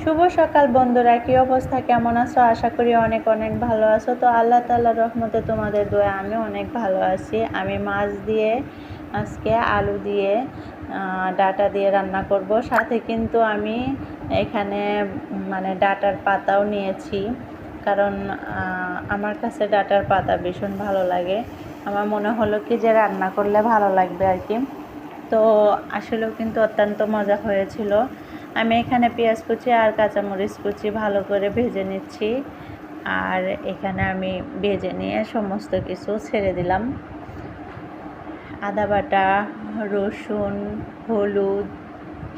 শুভ সকাল বন্ধুরা, কি অবস্থা, কেমন আছো? আশা করি অনেক অনেক ভালো আছো। তো আল্লাহ তাআলার রহমতে তোমাদের দোয়া আমি অনেক ভালো আছি। আমি মাছ দিয়ে আজকে আলু দিয়ে ডাঁটা দিয়ে রান্না করব। সাথে কিন্তু আমি এখানে ডাঁটার পাতাও নিয়েছি, কারণ আমার কাছে ডাঁটার পাতা ভীষণ ভালো লাগে। আমার মনে হলো কি যে রান্না করলে ভালো লাগবে আর কি। তো আসলেও কিন্তু অত্যন্ত মজা হয়েছিল। আমি এখানে পেঁয়াজ কুচি আর কাঁচামরিচ কুচি ভালো করে ভেজে নিচ্ছি, আর এখানে আমি ভেজে নিয়ে সমস্ত কিছু ছেড়ে দিলাম। আদা বাটা, রসুন, হলুদ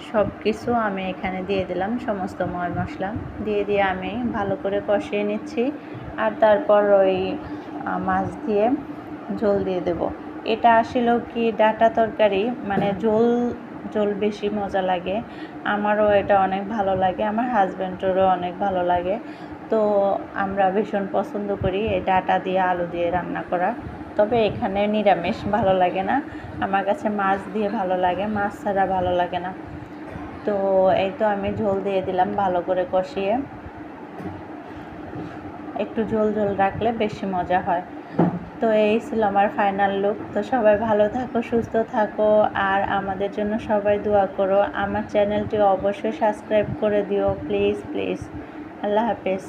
সব কিছু আমি এখানে দিয়ে দিলাম, সমস্ত মশলা দিয়ে আমি ভালো করে কষিয়ে নিচ্ছি। আর তারপর ওই মাছ দিয়ে ঝোল দিয়ে দেব। এটা আসলেও কি ডাঁটা তরকারি ঝোল বেশি মজা লাগে। আমারও এটা অনেক ভালো লাগে, আমার হাজব্যান্ডেরও অনেক ভালো লাগে। তো আমরা ভীষণ পছন্দ করি এই ডাঁটা দিয়ে আলু দিয়ে রান্না করা। তবে এখানে নিরামিষ ভালো লাগে না, আমার কাছে মাছ দিয়ে ভালো লাগে, মাছ ছাড়া ভালো লাগে না। তো এই তো আমি ঝোল দিয়ে দিলাম ভালো করে কষিয়ে। একটু ঝোল রাখলে বেশি মজা হয়। তো এই ছিল আমার ফাইনাল লুক। তো সবাই ভালো থাকো, সুস্থ থাকো, আর আমাদের জন্য সবাই দোয়া করো। আমার চ্যানেলটি অবশ্যই সাবস্ক্রাইব করে দিও, প্লিজ প্লিজ। আল্লাহ হাফেজ।